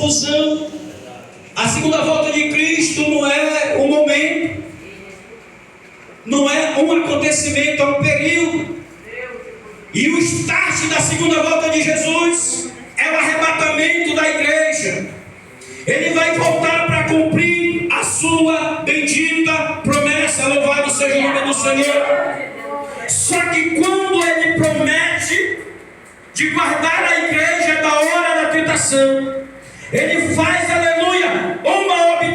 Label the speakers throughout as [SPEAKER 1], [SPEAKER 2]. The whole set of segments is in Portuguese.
[SPEAKER 1] confusão. A segunda volta de Cristo não é um momento, não é um acontecimento, é um período. E o start da segunda volta de Jesus é o arrebatamento da igreja. Ele vai voltar para cumprir a sua bendita promessa. Louvado seja o nome do Senhor. Só que quando ele promete de guardar a igreja da hora da tentação, ele faz, aleluia,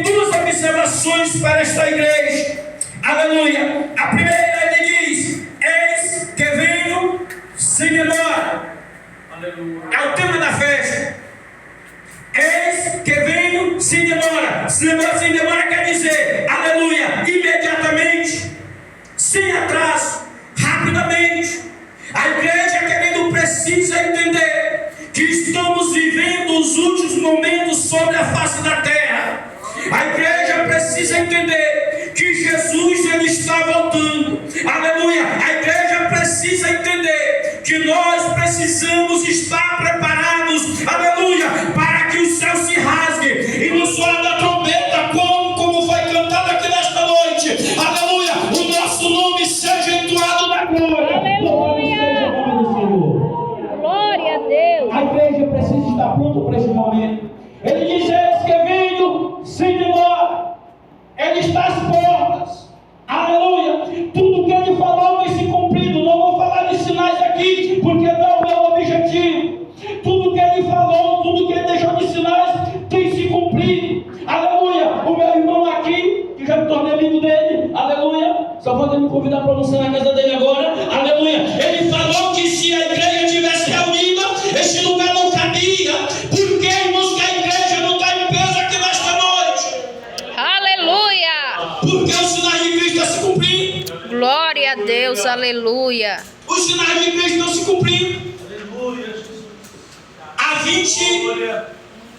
[SPEAKER 1] duas observações para esta igreja. Aleluia. A primeira, ele diz: eis que venho sem demora. É o tema da festa. Eis que venho sem demora. Sem demora quer dizer, aleluia, imediatamente, sem atraso, rapidamente. A igreja, querido, precisa entender que estamos vivendo os últimos momentos sobre a face da terra. A igreja precisa entender que Jesus, ele está voltando. Aleluia. A igreja precisa entender que nós precisamos estar preparados, aleluia, para que o céu se rasgue e no som da trombeta, como foi cantado aqui nesta noite, aleluia, o nosso nome seja entoado na glória.
[SPEAKER 2] Aleluia. Glória a Deus.
[SPEAKER 1] A igreja precisa estar pronta para esse momento. Ele diz: eis que venho sem demora. Ele está às portas. Aleluia. Tudo que ele falou vai se cumprido. Não vou falar de sinais aqui, porque não é o meu objetivo. Tudo que ele falou, tudo que ele deixou de sinais, tem se cumprido. Aleluia. O meu irmão aqui, que já me tornei amigo dele, aleluia, só vou me convidar para almoçar na casa dele agora, aleluia. Ele falou que se a igreja estivesse reunida, este lugar não cabia. Por que, irmãos, que a igreja não está em peso aqui nesta noite?
[SPEAKER 2] Aleluia.
[SPEAKER 1] Porque os sinais de Cristo estão se cumprindo.
[SPEAKER 2] Glória a Deus. Aleluia.
[SPEAKER 1] Os sinais de Cristo estão se cumprindo. Há 20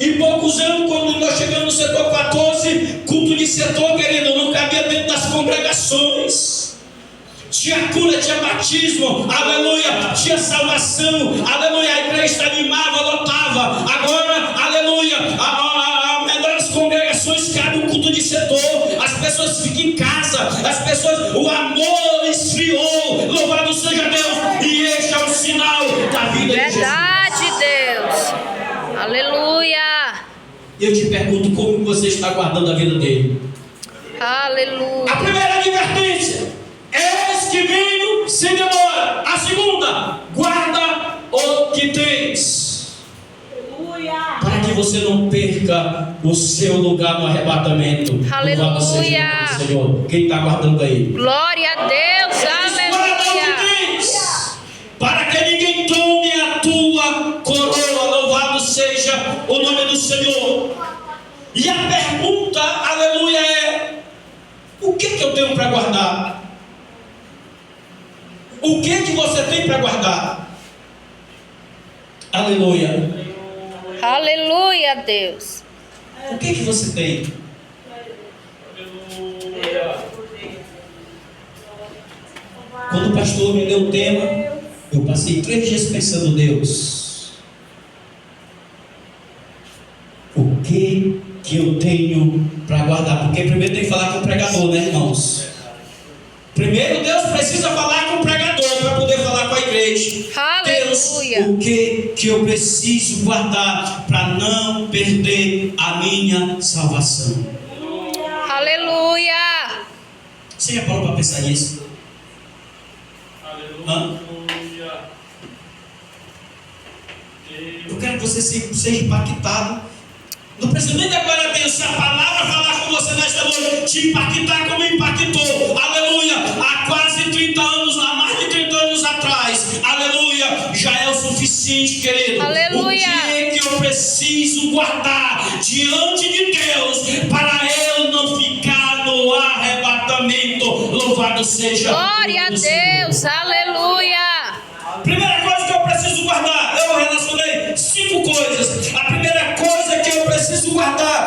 [SPEAKER 1] e poucos anos, quando nós chegamos no setor 14, culto de setor, querido, não cabia dentro das congregações. Tinha cura, tinha batismo, aleluia, tinha salvação, aleluia, a igreja animava, lotava. Agora, aleluia, a melhor das congregações cabe um culto de setor. As pessoas ficam em casa, as pessoas, o amor esfriou, louvado seja Deus, e este é o sinal da vida de Jesus.
[SPEAKER 2] Verdade, Deus. Aleluia.
[SPEAKER 1] E eu te pergunto, como você está guardando a vida dele?
[SPEAKER 2] Aleluia.
[SPEAKER 1] A primeira advertência: eis que venho sem demora. A segunda: guarda o que tens. Aleluia. Para que você não perca o seu lugar no arrebatamento.
[SPEAKER 2] Aleluia.
[SPEAKER 1] Louvado seja o nome do Senhor. Quem está guardando aí?
[SPEAKER 2] Glória a Deus.
[SPEAKER 1] Guarda o que
[SPEAKER 2] Aleluia.
[SPEAKER 1] tens, para que ninguém tome a tua coroa. Louvado seja o nome do Senhor. E a pergunta, aleluia, é: o que eu tenho para guardar? O que você tem para guardar? Aleluia.
[SPEAKER 2] Aleluia, Deus.
[SPEAKER 1] O que você tem? Quando o pastor me deu o tema, eu passei 3 dias pensando: Deus, o que eu tenho para guardar? Porque primeiro tem que falar com o pregador, né, irmãos? Primeiro Deus precisa falar com o pregador para poder falar com a igreja.
[SPEAKER 2] Aleluia.
[SPEAKER 1] Deus, o que eu preciso guardar para não perder a minha salvação?
[SPEAKER 2] Aleluia.
[SPEAKER 1] Você já parou para pensar nisso? Hã? Eu quero que você seja impactado. Não precisa nem agora pensar a palavra, falar com você nesta noite, te impactar como impactou, aleluia, há quase 30 anos, há mais de 30 anos atrás, aleluia, já é o suficiente, querido.
[SPEAKER 2] Aleluia.
[SPEAKER 1] O que eu preciso guardar diante de Deus, para eu não ficar no arrebatamento? Louvado seja
[SPEAKER 2] Glória a Deus. Aleluia.
[SPEAKER 1] Primeira coisa que eu preciso guardar, eu relacionei 5 coisas. A primeira coisa que eu preciso guardar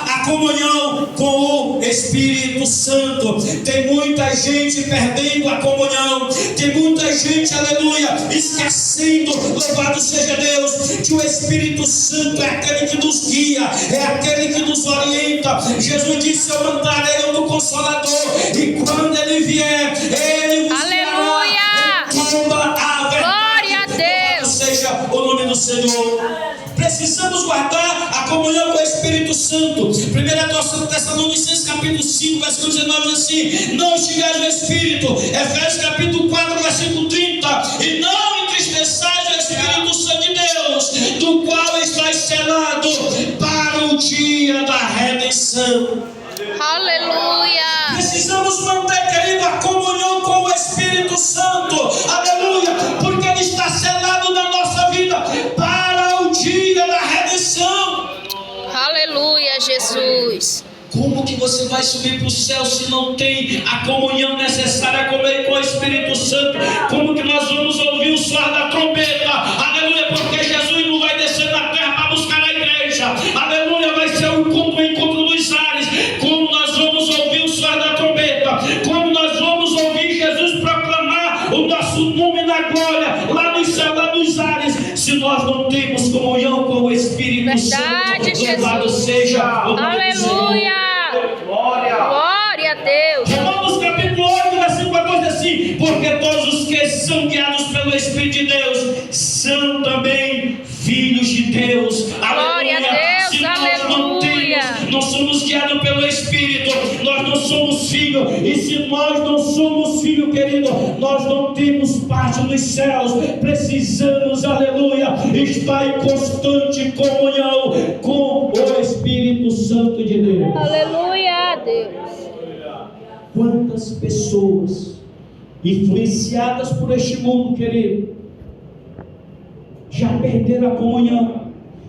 [SPEAKER 1] a comunhão com o Espírito Santo. Tem muita gente perdendo a comunhão, tem muita gente, aleluia, esquecendo, louvado seja Deus, que o Espírito Santo é aquele que nos guia, é aquele que nos orienta. Jesus disse: eu mandarei o Consolador, e quando ele vier, ele vos guiará em toda a verdade.
[SPEAKER 2] Glória a Deus.
[SPEAKER 1] Seja o nome do Senhor. Precisamos guardar a comunhão com o Espírito Santo. 1 Tessalonicenses capítulo 5, versículo 19 diz assim: não xingais o Espírito. Efésios capítulo 4, versículo 30: e não entristeçais o Espírito Santo de Deus, do qual estáis selado para o dia da redenção.
[SPEAKER 2] Aleluia.
[SPEAKER 1] Precisamos manter, querido, a comunhão com o Espírito Santo, aleluia, porque ele está selado na nossa vida para o dia da redenção.
[SPEAKER 2] Aleluia, Jesus.
[SPEAKER 1] Como que você vai subir para o céu se não tem a comunhão necessária com o Espírito Santo? Como que nós vamos ouvir o som da trombeta? Aleluia, porque Jesus não vai descer na terra para buscar a igreja. Aleluia, vai ser o encontro dos ares. Como nós vamos ouvir o som da trombeta? Como nós vamos ouvir Jesus proclamar o nosso nome na glória, lá no céu, lá nos ares, se nós não temos comunhão com o Espírito
[SPEAKER 2] Verdade,
[SPEAKER 1] Santo? Louvado
[SPEAKER 2] Jesus.
[SPEAKER 1] seja o nome do Senhor.
[SPEAKER 2] Aleluia. Glória a Deus.
[SPEAKER 1] Romanos capítulo 8, versículo 14 diz assim: porque todos os que são guiados pelo Espírito de Deus são também filhos de Deus.
[SPEAKER 2] Glória a Deus,
[SPEAKER 1] Se nós
[SPEAKER 2] aleluia.
[SPEAKER 1] não somos guiados pelo Espírito, nós não somos filhos. E se nós não somos filhos, querido, nós não temos parte nos céus. Precisamos, aleluia, estar em constante comunhão com o Espírito Santo de Deus.
[SPEAKER 2] Aleluia a Deus.
[SPEAKER 1] Quantas pessoas influenciadas por este mundo, querido, já perderam a comunhão,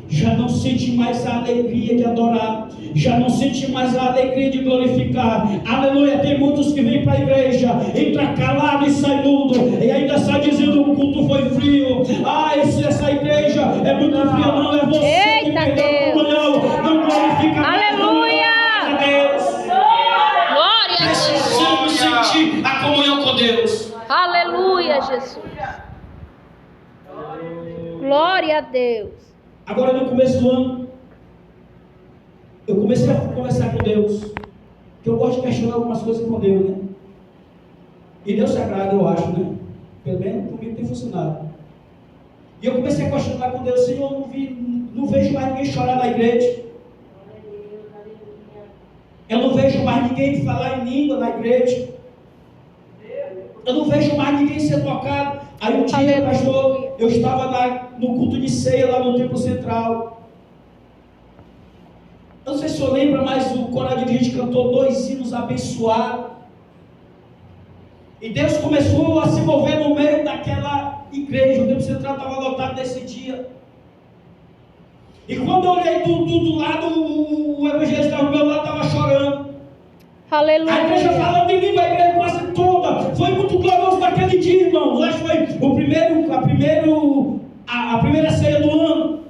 [SPEAKER 1] já não sente mais a alegria de adorar, já não sente mais a alegria de glorificar. Aleluia. Tem muitos que vêm para a igreja, entra calado e sai mudo, e ainda sai dizendo: o culto foi frio. Essa igreja é muito fria. Não, é você.
[SPEAKER 2] Eita,
[SPEAKER 1] que perdeu a comunhão, não glorifica.
[SPEAKER 2] Aleluia.
[SPEAKER 1] Deus.
[SPEAKER 2] Glória a Deus.
[SPEAKER 1] Precisamos sentir a comunhão com Deus.
[SPEAKER 2] Aleluia, Jesus. Glória a Deus.
[SPEAKER 1] Agora, no começo do ano, eu comecei a conversar com Deus, que eu gosto de questionar algumas coisas com Deus, né? E Deus se agrada, eu acho, né? Pelo menos comigo tem funcionado. E eu comecei a questionar com Deus: Senhor, não vejo mais ninguém chorar na igreja. Eu não vejo mais ninguém falar em língua na igreja. Eu não vejo mais ninguém ser tocado. Aí um dia, pastor, eu estava no culto de ceia lá no Templo Central. Eu não sei se o senhor lembra, mas o coral de gente cantou 2 hinos abençoados. E Deus começou a se mover no meio daquela igreja. O Templo Central estava lotado nesse dia. E quando eu olhei do lado, o evangelista estava do meu lado, estava chorando.
[SPEAKER 2] Aleluia.
[SPEAKER 1] A igreja falando em língua, a igreja quase toda. Foi muito glorioso naquele dia, irmãos. Acho que foi a primeira ceia do ano.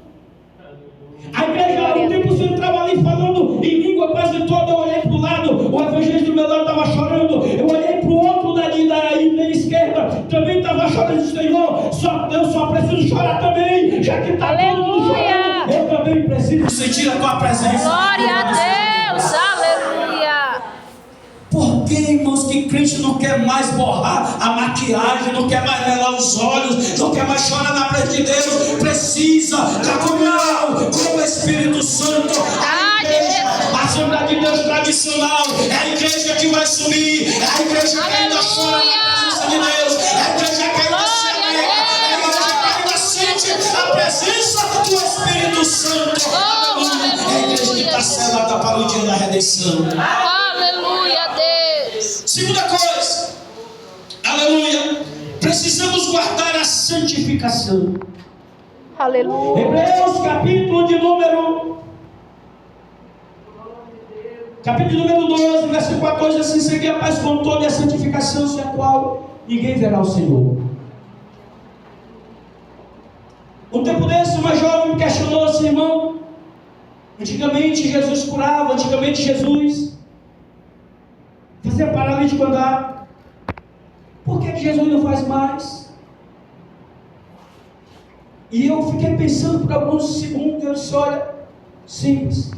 [SPEAKER 1] A igreja, o Templo Central ali falando em língua quase toda. Eu olhei para o lado, o evangelista do meu lado estava chorando. Eu olhei para o outro dali da esquerda, também estava chorando. Senhor, eu só preciso chorar também, já que está todo mundo chorando. Eu também preciso sentir a tua presença.
[SPEAKER 2] Glória a Deus. Aleluia.
[SPEAKER 1] Por que, irmãos, que crente não quer mais borrar a maquiagem, não quer mais melar os olhos, não quer mais chorar na presença de Deus? Precisa da comunhão com o Espírito Santo. A Assembleia de Deus tradicional é a igreja que vai subir, é a igreja que ainda chora na presença de Deus, é a igreja que ainda se alegra, é a igreja que ainda sente a presença do Espírito Santo. É a igreja que está selada para o dia da redenção.
[SPEAKER 2] Aleluia, Deus.
[SPEAKER 1] Segunda coisa, aleluia, precisamos guardar a santificação.
[SPEAKER 2] Aleluia.
[SPEAKER 1] Hebreus capítulo de número 12, versículo 14, assim: seguir a paz com toda a santificação, sem a qual ninguém verá o Senhor. Um tempo desse, uma jovem me questionou assim: irmão, antigamente Jesus curava, antigamente Jesus fazer paralítico andar. Por que Jesus não faz mais? E eu fiquei pensando por alguns segundos, eu disse, olha, simples.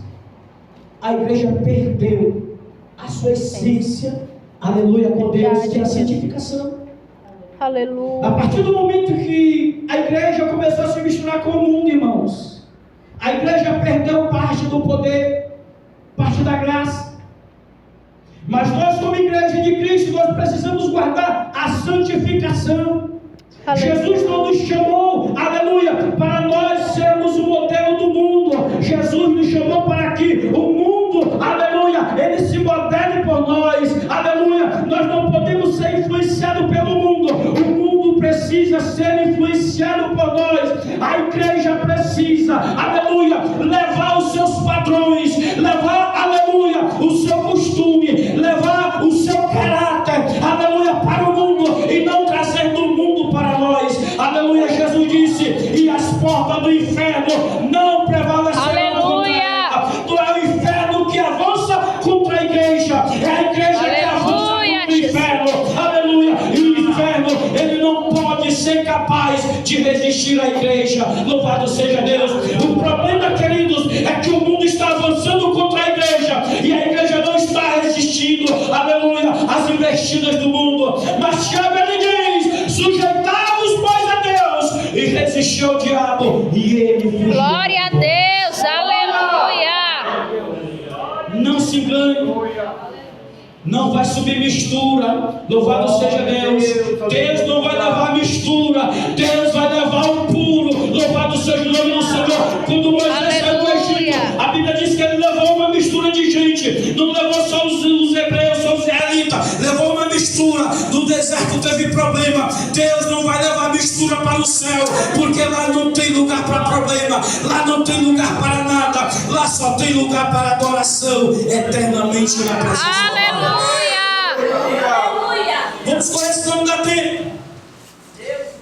[SPEAKER 1] A igreja perdeu a sua essência, aleluia, com Deus, que é a santificação.
[SPEAKER 2] Aleluia.
[SPEAKER 1] A partir do momento que a igreja começou a se misturar com o mundo, irmãos, a igreja perdeu parte do poder, parte da graça. Mas nós, como igreja de Cristo, nós precisamos guardar a santificação.
[SPEAKER 2] Aleluia.
[SPEAKER 1] Jesus não nos chamou, aleluia, para nós sermos o modelo do mundo. Jesus nos chamou para que o mundo, aleluia, ele se modele por nós, aleluia. Nós não podemos ser influenciados pelo mundo. O mundo precisa ser influenciado por nós. A igreja precisa, aleluia, levar os seus padrões, levar, aleluia, o seu costume, levar o seu caráter, aleluia, para o mundo e não trazer do mundo para nós. Aleluia, Jesus disse, e as portas do inferno não prevalecerão contra ela. Não é o inferno que avança contra a igreja, é a igreja que avança contra o inferno. Aleluia, e o inferno, ele não pode ser capaz de resistir à igreja. Louvado seja Deus. O problema, queridos, é que o mundo está avançando contra a igreja e a igreja não está resistindo, aleluia, às investidas do mundo. Mas Tiago, ele diz, sujeitai-vos, pois, a Deus, e resistiu ao diabo, e ele fugiu.
[SPEAKER 2] Glória a Deus. Aleluia.
[SPEAKER 1] Não se engane. Não vai subir mistura. Louvado seja Deus. Deus não vai levar mistura. Deus vai levar o puro. Louvado seja o nome do Senhor. Quando Moisés saiu do Egito, a Bíblia diz que ele levou uma mistura de gente. Não levou só os hebreus, só os israelitas. Levou uma mistura. No deserto teve problema. Deus não vai levar mistura para o céu, porque lá não tem lugar para problema. Lá não tem lugar para nada. Lá só tem lugar para adoração eternamente na presença do Pai.
[SPEAKER 2] Aleluia.
[SPEAKER 1] Vamos correr, senão não dá tempo.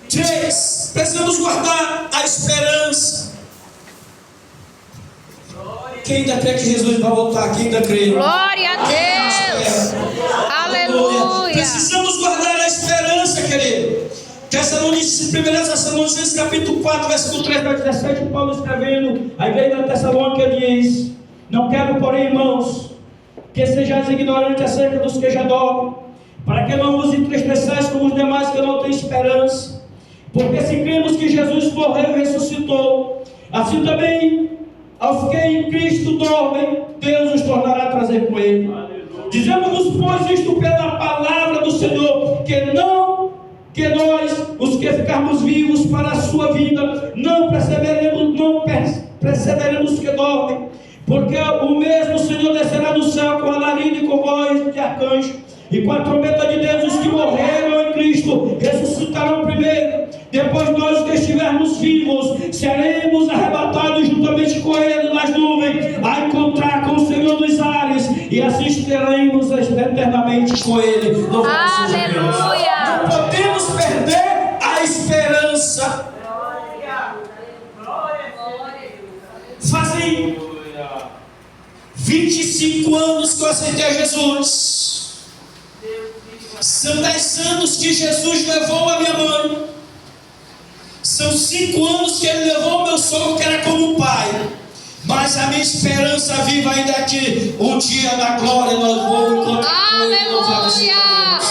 [SPEAKER 1] 3. Precisamos guardar a esperança. Quem ainda crê que Jesus vai voltar? Quem ainda crê?
[SPEAKER 2] Glória a Deus. Aleluia.
[SPEAKER 1] Precisamos guardar a esperança, querido. Tessalonicenses, 1 Tessalonicenses capítulo 4, versículo 3 a 17, Paulo escrevendo, a igreja da Tessalônica diz: não quero, porém, irmãos, que sejais ignorantes acerca dos que já dormem, para que não vos entristeçais como os demais que não têm esperança. Porque se cremos que Jesus morreu e ressuscitou, assim também aos que em Cristo dormem, Deus os tornará a trazer com ele. Dizemos-vos, pois, isto pela palavra do Senhor, que nós, os que ficarmos vivos para a sua vida, não perseveremos que dormem, porque o mesmo Senhor descerá do céu com alarido e com voz de arcanjo, e com a trombeta de Deus. Os que morreram em Cristo ressuscitarão primeiro. Depois nós, que estivermos vivos, seremos arrebatados juntamente com Ele nas nuvens, a encontrar com o Senhor dos ares, e assim estaremos eternamente com Ele. Louvado seja Deus. Não podemos perder a esperança. Fazem 25 anos que eu aceitei a Jesus. São 10 anos que Jesus levou a minha mãe. São 5 anos que Ele levou o meu sogro, que era como pai. Mas a minha esperança viva ainda é que um dia na glória nós vamos encontrar com Ele. Louvado seja Deus.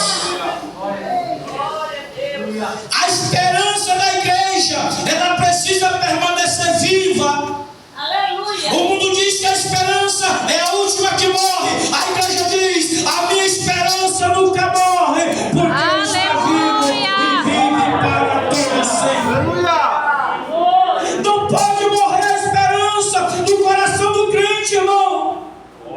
[SPEAKER 1] A esperança da igreja, ela precisa permanecer viva. O mundo diz que a esperança é a última que morre. A igreja diz: a minha esperança nunca morre, porque Ele está vivo e vive para todo sempre. Não pode morrer a esperança do coração do crente, irmão.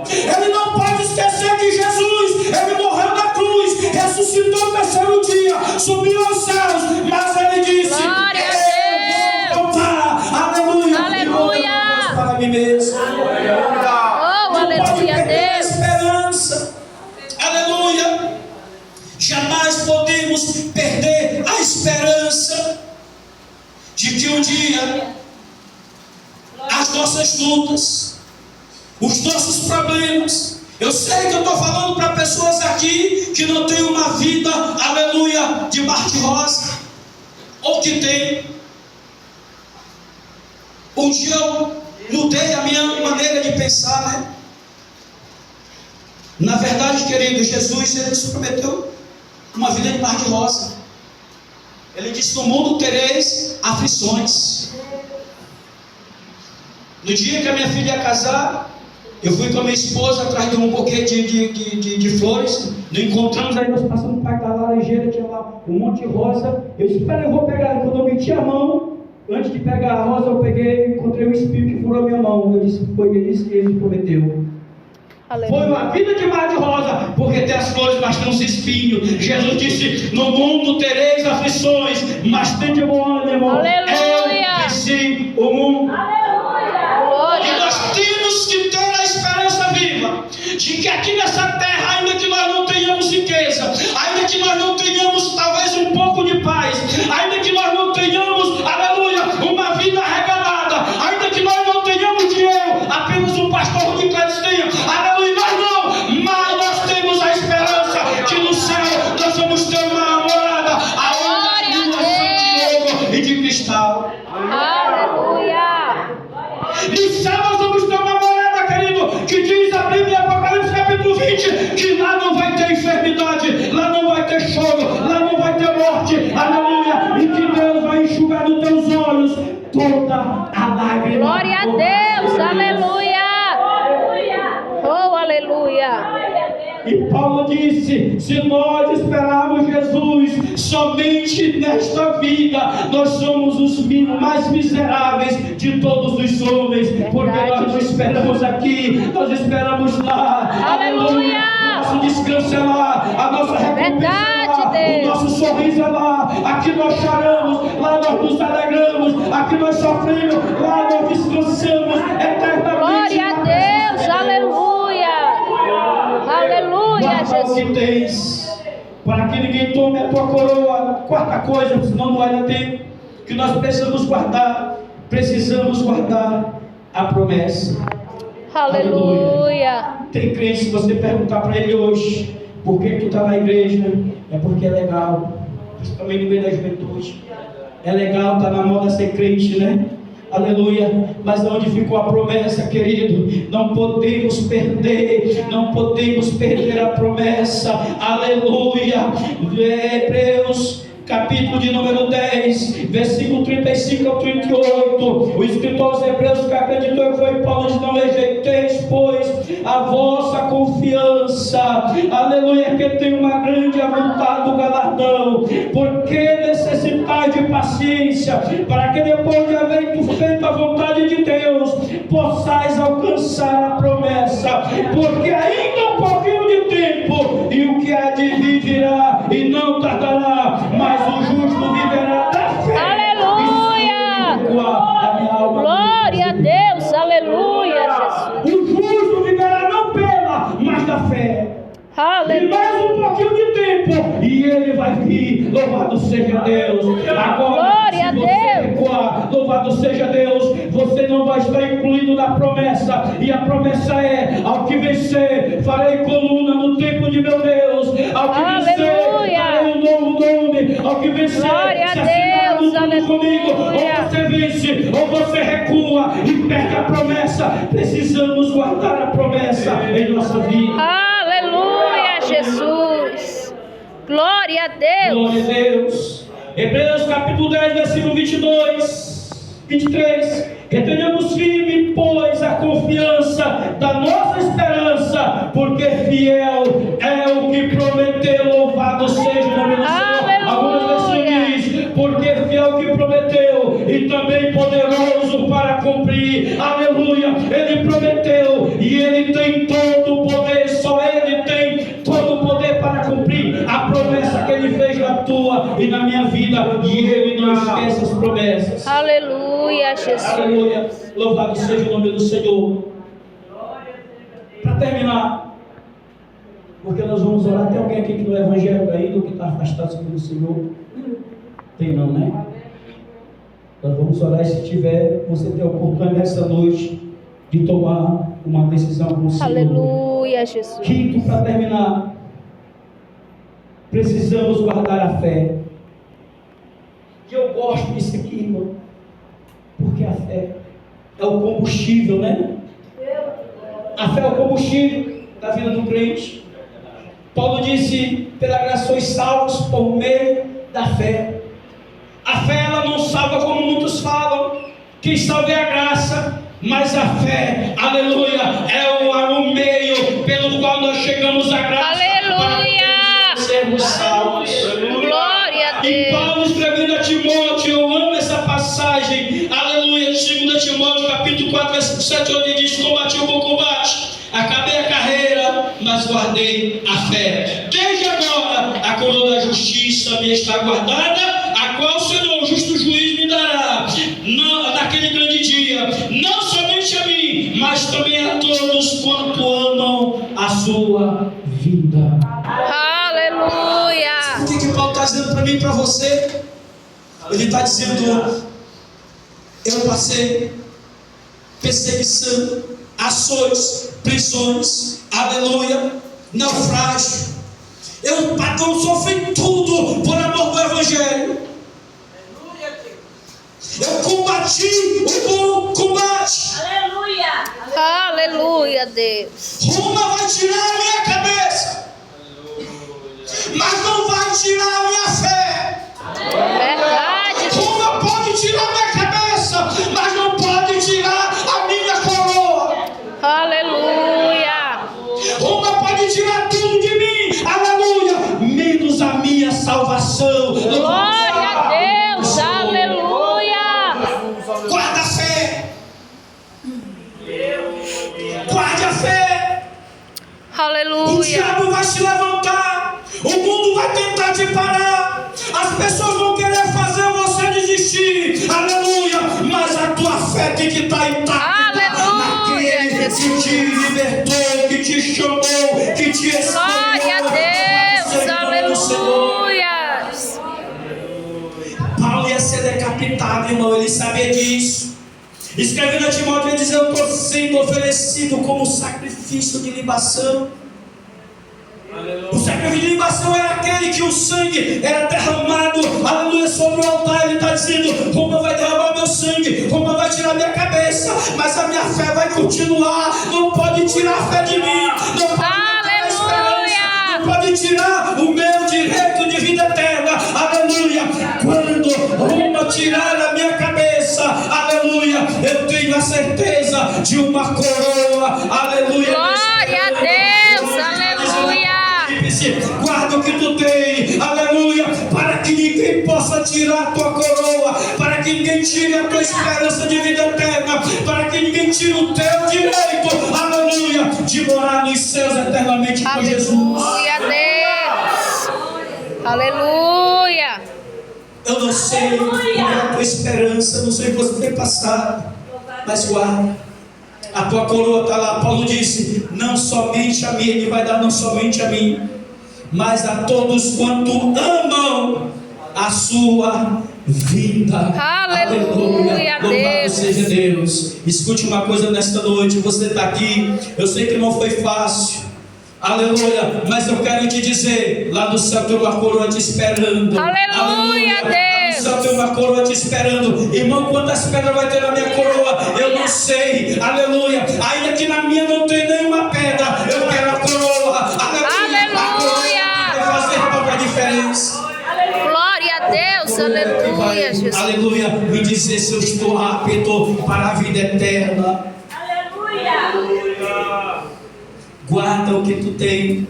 [SPEAKER 1] Ele não pode esquecer que Jesus, Ele morreu na cruz, ressuscitou no terceiro dia, subiu aos céus, mas Ele disse: eu vou voltar. Aleluia.
[SPEAKER 2] Aleluia.
[SPEAKER 1] Para mim mesmo.
[SPEAKER 2] Oh, aleluia, Deus.
[SPEAKER 1] Esperança. Aleluia. Jamais podemos perder a esperança de que um dia as nossas lutas, os nossos problemas, Eu sei que eu estou falando para pessoas aqui que não têm uma vida, aleluia, de mar de rosa, ou que tem. Um dia eu mudei a minha maneira de pensar, né? Na verdade, querido, Jesus, ele nos prometeu uma vida de mar de rosa. Ele disse: no mundo tereis aflições. No dia que a minha filha ia casar, eu fui com a minha esposa atrás de um buquê de flores. Nos encontramos, aí nós passamos para da laranjeira, tinha lá um monte de rosa. Eu disse: espera, eu vou pegar. Quando eu meti a mão, antes de pegar a rosa, eu peguei, encontrei um espinho que furou a minha mão. Eu disse: foi isso que ele prometeu. Aleluia. Foi uma vida de mar de rosa, porque tem as flores, mas tem os espinhos. Jesus disse: no mundo tereis aflições, mas tem de bom ânimo. Eu venci o mundo. Aleluia. E nós temos que ter a esperança viva de que aqui nessa terra, ainda que nós não tenhamos riqueza, ainda que nós não tenhamos talvez um pouco de paz, ainda que nós não tenhamos, aleluia, uma vida regalada, ainda que nós não tenhamos dinheiro, apenas um pastor de Clétis tenha, aleluia, nós não, mas nós temos a esperança que no céu nós vamos ter uma morada aonde de ouro e de cristal.
[SPEAKER 2] Aleluia.
[SPEAKER 1] No céu nós vamos ter uma morada, querido, que diz a Bíblia em Apocalipse capítulo 20, que lá não vai ter enfermidade, lá não vai ter choro, lá não vai ter morte, aleluia, e que Deus vai enxugar dos teus olhos toda a lágrima.
[SPEAKER 2] Glória a Deus, aleluia. Oh, aleluia.
[SPEAKER 1] E Paulo disse: se nós esperarmos Jesus somente nesta vida, nós somos os mais miseráveis de todos os homens, porque nós não esperamos aqui, nós esperamos lá.
[SPEAKER 2] Aleluia.
[SPEAKER 1] O nosso descanso é lá, a nossa recompensa é lá,
[SPEAKER 2] Deus.
[SPEAKER 1] o nosso sorriso é lá. Aqui nós choramos, lá nós nos alegramos, aqui nós sofremos, lá nós descansamos eternamente.
[SPEAKER 2] Glória a Deus, aleluia. Aleluia,
[SPEAKER 1] Jesus. Que tens, para que ninguém tome a tua coroa. Quarta coisa, senão não vai dar tempo, que nós precisamos guardar a promessa.
[SPEAKER 2] Aleluia.
[SPEAKER 1] Tem crente, se você perguntar para ele hoje, por que tu está na igreja? É porque é legal, principalmente no meio da juventude. É legal, está na moda ser crente, né? Aleluia, mas onde ficou a promessa, querido? Não podemos perder a promessa. Aleluia. Hebreus capítulo de número 10, versículo 35 ao 38, o escritor aos Hebreus que acreditou que foi Paulo, diz: não rejeiteis, pois, a vossa confiança, aleluia, que tem uma grande avultado galardão, porque necessitais de paciência, para que depois de haver feito a vontade de Deus, possais alcançar a promessa, porque ainda um pouquinho de tempo, e o que há de vir virá, e não tardará, mas o justo viverá da fé.
[SPEAKER 2] Aleluia. Glória a Deus, aleluia, Jesus.
[SPEAKER 1] O justo viverá não pela, mas da fé.
[SPEAKER 2] Aleluia.
[SPEAKER 1] E mais um pouquinho de tempo, e ele vai vir. Louvado seja Deus. Agora,
[SPEAKER 2] glória a Deus.
[SPEAKER 1] Recuar, louvado seja Deus. Você não vai estar incluído na promessa. E a promessa é: ao que vencer, farei coluna no templo de meu Deus. Ao que vencer, farei um novo nome. Ao que vencer,
[SPEAKER 2] glória a Deus, aleluia.
[SPEAKER 1] Comigo. Ou você vence, ou você recua e perde a promessa. Precisamos guardar a promessa em nossa vida.
[SPEAKER 2] Aleluia, Jesus. Glória a Deus.
[SPEAKER 1] Glória a Deus. Hebreus capítulo 10, versículo 22, 23. Retenhamos firme, pois, a confiança da nossa esperança, porque fiel é o que prometeu. Louvado seja o nome do Senhor. Algumas versões diz: porque fiel é o que prometeu, e também poderoso para cumprir. Aleluia. Ele prometeu, e ele tem todo o poder. Só ele tem todo o poder para cumprir a promessa que ele fez na tua e na minha vida, e ele não esquece as promessas.
[SPEAKER 2] Aleluia, Jesus.
[SPEAKER 1] Aleluia. Louvado seja o nome do Senhor. Para terminar, porque nós vamos orar. Tem alguém aqui que não é evangélico ainda, que está afastado do Senhor? Tem não, né? Nós vamos orar, e se tiver, você tem a oportunidade nessa noite de tomar uma decisão com o Senhor.
[SPEAKER 2] Aleluia, Jesus.
[SPEAKER 1] Quinto, para terminar, precisamos guardar a fé. E eu gosto disso aqui, irmão, porque a fé é o combustível, né? A fé é o combustível da vida do crente. Paulo disse: pela graça sois salvos por meio da fé. A fé, ela não salva como muitos falam. Quem salva é a graça, mas a fé, aleluia, é o meio pelo qual nós chegamos à graça.
[SPEAKER 2] Aleluia!
[SPEAKER 1] Para sermos salvos.
[SPEAKER 2] Glória a
[SPEAKER 1] E
[SPEAKER 2] Deus.
[SPEAKER 1] Paulo escrevendo a Timóteo, eu amo essa passagem, aleluia, 2 Timóteo capítulo 4, versículo 7, onde diz: combati o bom combate, acabei a carreira, mas guardei a fé. Desde agora a coroa da justiça me está guardada, a qual o Senhor, o justo juiz, me dará naquele grande dia, não somente a mim, mas também a todos quanto amam a sua vida.
[SPEAKER 2] Aleluia.
[SPEAKER 1] O que Paulo está dizendo para mim e para você? Ele está dizendo: eu passei perseguição, açoites, prisões, aleluia, naufrágio. Eu sofri tudo por amor do Evangelho. Eu combati o bom combate.
[SPEAKER 3] Aleluia.
[SPEAKER 2] Aleluia, Deus.
[SPEAKER 1] Roma vai tirar a minha cabeça, mas não vai tirar a minha fé.
[SPEAKER 2] Verdade.
[SPEAKER 1] Roma pode tirar a minha cabeça, mas não pode tirar a minha coroa.
[SPEAKER 2] Aleluia.
[SPEAKER 1] Roma pode tirar tudo de mim, aleluia, menos a minha salvação.
[SPEAKER 2] Glória a Deus. Aleluia.
[SPEAKER 1] Guarda a fé. Guarde a fé. O
[SPEAKER 2] Aleluia.
[SPEAKER 1] diabo vai se levantar, o mundo vai tentar te parar, as pessoas vão querer fazer você desistir, aleluia, mas a tua fé tem que estar intacta.
[SPEAKER 2] Aleluia,
[SPEAKER 1] Naquele que
[SPEAKER 2] Jesus.
[SPEAKER 1] te libertou, que te chamou, que te escolheu.
[SPEAKER 2] Glória a Deus.
[SPEAKER 1] Senhor, Senhor.
[SPEAKER 2] Aleluia.
[SPEAKER 1] Paulo ia ser decapitado, irmão, ele sabia disso. Escrevendo a Timóteo, ele diz: eu estou sendo oferecido como sacrifício de libação. O sacrifício de libação era aquele que o sangue era derramado, aleluia, sobre o altar. Ele está dizendo: Roma vai derramar meu sangue, Roma vai tirar minha cabeça, mas a minha fé vai continuar. Não pode tirar a fé de mim, não pode matar a esperança, não pode tirar o meu direito de vida eterna, aleluia. Quando Roma tirar a minha cabeça, aleluia, eu tenho a certeza de uma coroa, aleluia.
[SPEAKER 2] Glória a Deus. Aleluia.
[SPEAKER 1] Guarda o que tu tem, aleluia, para que ninguém possa tirar a tua coroa, para que ninguém tire a tua esperança de vida eterna, para que ninguém tire o teu direito, aleluia, de morar nos céus eternamente com Jesus.
[SPEAKER 2] Aleluia a Deus. Aleluia.
[SPEAKER 1] Eu não sei qual é a tua esperança, não sei o que você tem passado, mas guarda. A tua coroa está lá. Paulo disse: não somente a mim, ele vai dar não somente a mim, mas a todos quanto amam a sua vida.
[SPEAKER 2] Aleluia,
[SPEAKER 1] Louvado
[SPEAKER 2] Deus.
[SPEAKER 1] seja Deus. Escute uma coisa nesta noite, você está aqui, eu sei que não foi fácil, aleluia, mas eu quero te dizer: lá no céu tem uma coroa te esperando.
[SPEAKER 2] Aleluia, Deus.
[SPEAKER 1] Só tem uma coroa te esperando. Irmão, quantas pedras vai ter na minha coroa? Eu não sei, aleluia. Ainda que na minha não tem nenhuma pedra, eu quero a coroa, aleluia. A coroa vai fazer toda a diferença.
[SPEAKER 2] Glória a Deus. Aleluia, Jesus.
[SPEAKER 1] Aleluia, me dizer se eu estou apto para a vida eterna.
[SPEAKER 3] Aleluia.
[SPEAKER 1] Guarda o que tu tem,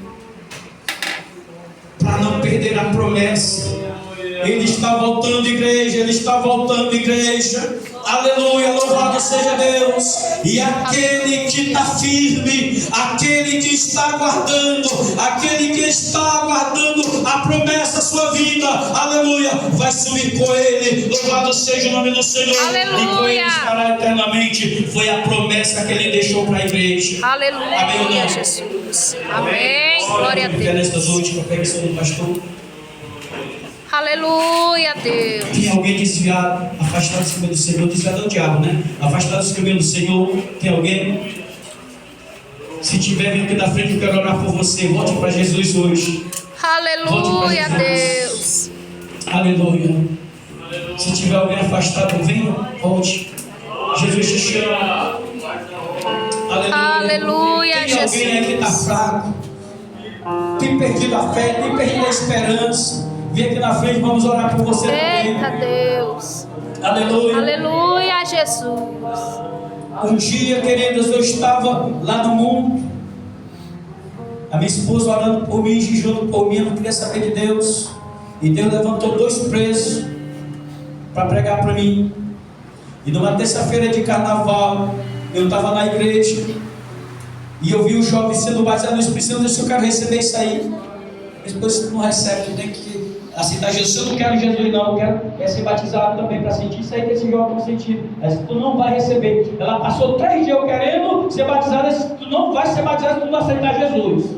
[SPEAKER 1] para não perder a promessa. Ele está voltando, igreja, ele está voltando, igreja. Aleluia, louvado seja Deus. E aquele que está firme, aquele que está aguardando, aquele que está aguardando a promessa da sua vida, aleluia, vai subir com ele. Louvado seja o nome do Senhor.
[SPEAKER 2] Aleluia.
[SPEAKER 1] E com ele estará eternamente. Foi a promessa que ele deixou para a igreja.
[SPEAKER 2] Aleluia, Jesus. Amém. Glória a Deus.
[SPEAKER 1] Nesta noite, com a permissão do pastor,
[SPEAKER 2] Aleluia, Deus.
[SPEAKER 1] tem alguém desviado? Afastado dos caminhos do Senhor, isso é do diabo, né? Afastado dos caminhos do Senhor. Tem alguém? Se tiver, vem aqui na frente, eu quero orar por você. Volte para Jesus hoje.
[SPEAKER 2] Aleluia, Deus.
[SPEAKER 1] Aleluia. Se tiver alguém afastado, venha, volte. Jesus te chama. Aleluia.
[SPEAKER 2] Aleluia,
[SPEAKER 1] Tem
[SPEAKER 2] Jesus.
[SPEAKER 1] alguém aí que está fraco, tem perdido a fé, tem perdido a esperança. Vem aqui na frente, vamos orar por você
[SPEAKER 2] Eita,
[SPEAKER 1] também.
[SPEAKER 2] Deus.
[SPEAKER 1] Aleluia.
[SPEAKER 2] Aleluia, Jesus.
[SPEAKER 1] Um dia, queridas, eu estava lá no mundo, a minha esposa orando por mim, jejuando por mim, eu não queria saber de Deus. E Deus levantou 2 presos para pregar para mim. E numa terça-feira de carnaval, eu estava na igreja e eu vi o jovem sendo batizado no Espírito Santo. Eu disse: eu quero receber isso aí. Depois tu não recebe, tu tem que aceitar Jesus. Eu não quero Jesus, não, eu quero ser batizado também para sentir isso aí que esse jovem sentiu. Mas tu não vai receber. Ela passou 3 dias eu querendo ser batizada. Tu não vai ser batizado se tu não aceitar Jesus.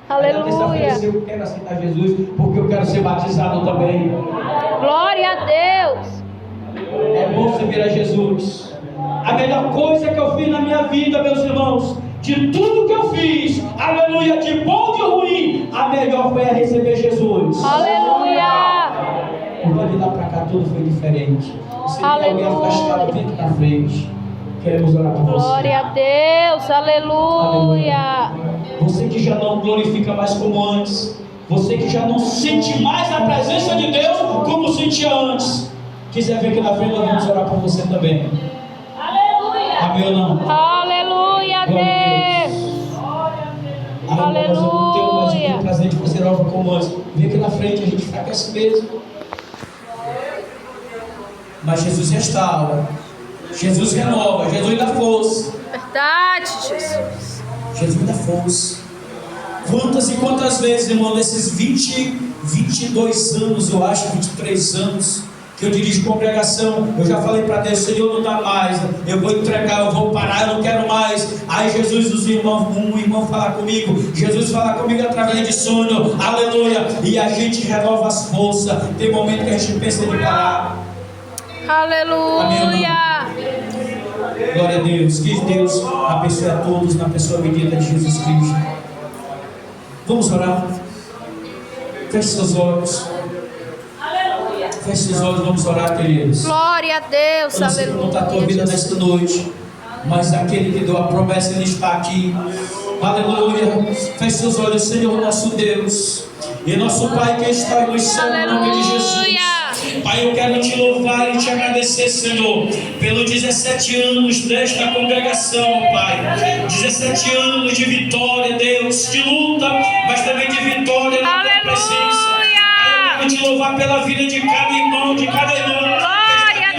[SPEAKER 2] Aleluia.
[SPEAKER 1] Eu quero aceitar Jesus porque eu quero ser batizado também.
[SPEAKER 2] Glória a Deus.
[SPEAKER 1] É bom servir a Jesus. A melhor coisa que eu fiz na minha vida, meus irmãos, de tudo que eu fiz, aleluia, de bom e de ruim, a melhor foi a receber Jesus.
[SPEAKER 2] Aleluia.
[SPEAKER 1] Porque de lá para cá tudo foi diferente. Se tem alguém afastado, vem aqui na frente. Queremos orar por você.
[SPEAKER 2] Glória a Deus. Aleluia.
[SPEAKER 1] Você que já não glorifica mais como antes, você que já não sente mais a presença de Deus como sentia antes, quiser vir aqui na frente, nós vamos orar por você também. Aleluia. Amém ou não?
[SPEAKER 2] Aleluia, Deus.
[SPEAKER 1] Aleluia. Mas eu não tenho prazer de fazer algo como antes. Vem aqui na frente, a gente enfraquece mesmo. Mas Jesus restaura, Jesus renova, Jesus dá força.
[SPEAKER 2] Verdade, Jesus.
[SPEAKER 1] Jesus dá força. Quantas e quantas vezes, irmão, nesses 22 anos, eu acho, 23 anos, que eu dirijo congregação, eu já falei para Deus: Senhor, não dá mais, eu vou entregar, eu vou parar, eu não quero mais. Aí Jesus, um irmão fala comigo, Jesus fala comigo através de sonho, aleluia, e a gente renova as forças. Tem momento que a gente pensa em parar.
[SPEAKER 2] Aleluia.
[SPEAKER 1] Glória a Deus. Que Deus abençoe a todos na pessoa bendita de Jesus Cristo. Vamos orar. Feche seus olhos. Feche seus olhos, vamos orar, queridos.
[SPEAKER 2] Glória a Deus.
[SPEAKER 1] Eu não sei como está a tua vida nesta noite, mas aquele que deu a promessa, ele está aqui. Aleluia. Feche seus olhos, Senhor nosso Deus e nosso Pai que está nos céus, em nome de Jesus. Pai, eu quero te louvar e te agradecer, Senhor, pelos 17 anos desta congregação, Pai. 17 anos de vitória, Deus, de luta, mas também de vitória na tua presença. Pai, eu quero te louvar pela vida de cada irmão, de cada irmã.
[SPEAKER 2] Glória a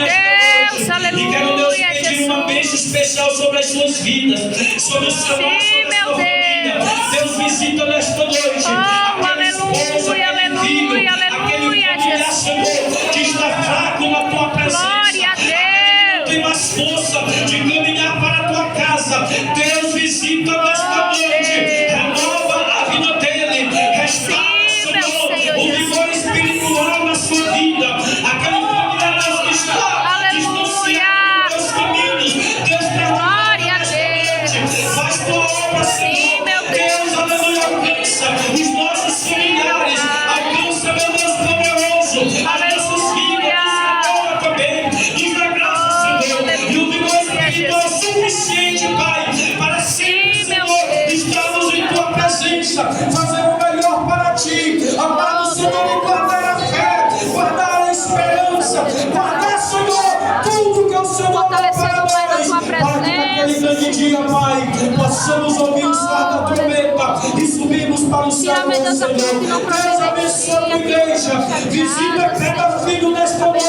[SPEAKER 2] Deus, aleluia.
[SPEAKER 1] E quero, Deus, pedir uma bênção especial sobre as suas vidas, sobre o seu lar, sobre a sua família. Deus, visita nesta noite.
[SPEAKER 2] Aleluia, aleluia, aleluia, Jesus.
[SPEAKER 1] Senhor, que está fraco na tua presença.
[SPEAKER 2] Glória a Deus.
[SPEAKER 1] Não tem mais força de caminhar para a tua casa. Deus, visita nesta noite. Renova a vida dele. Restaura, Senhor, o vigor espiritual na sua vida. Aquele familiar que está distanciado dos teus caminhos. Deus,
[SPEAKER 2] glória a Deus.
[SPEAKER 1] Faz tua obra, Senhor. Deus, aleluia, alcança os nossos familiares. Alcança, meu Deus poderoso, as nossas vidas, Senhor, também. Nos dá graça, Senhor. E o vigor espiritual é suficiente, Pai, para sempre, Senhor, estarmos em tua presença, fazer o melhor para ti. Amado Senhor, e guardar a fé, guardar a esperança, guardar, Senhor, tudo que o Senhor dá para nós. Para que naquele grande dia, Pai, possamos ouvir o som da trombeta e subirmos para o céu, Senhor. Deus abençoe a igreja. Visita cada filho nesta noite.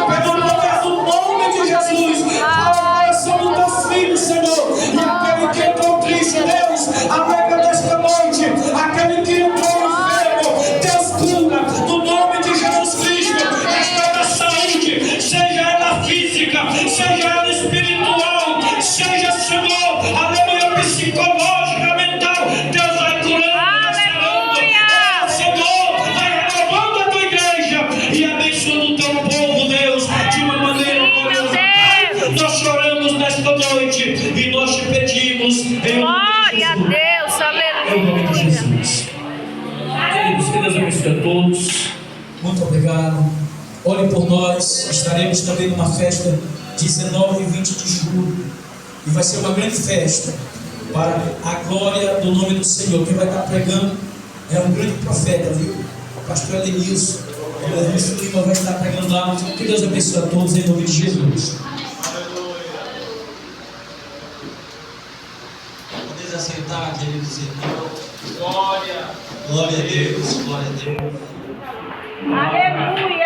[SPEAKER 1] Pelo poder do nome de Jesus. Fala o coração dos teus filhos, Senhor. E aquele que entrou triste, Deus, alegra nesta noite. Aquele que entrou enfermo, Deus cura. No nome de Jesus Cristo. Restaura a saúde, seja ela física, seja ela espiritual, seja, Senhor, aleluia, psicológica, mental. Deus vai curando, restaurando. Senhor, vai renovando a tua igreja e abençoando o teu povo, Deus, de uma maneira e nós te pedimos em
[SPEAKER 2] Glória a Deus,
[SPEAKER 1] em nome de
[SPEAKER 2] aleluia.
[SPEAKER 1] Jesus. Queridos, que Deus abençoe a todos. Muito obrigado. Ore por nós. Estaremos também numa festa 19 e 20 de julho. E vai ser uma grande festa para a glória do nome do Senhor. Quem vai estar pregando é um grande profeta, viu? O pastor Edenilson. O Edenilson Lima vai estar pregando lá. Que Deus abençoe a todos em nome de Jesus. Podeis aceitar, queridos irmãos. Glória a Deus, glória a Deus.
[SPEAKER 2] Aleluia.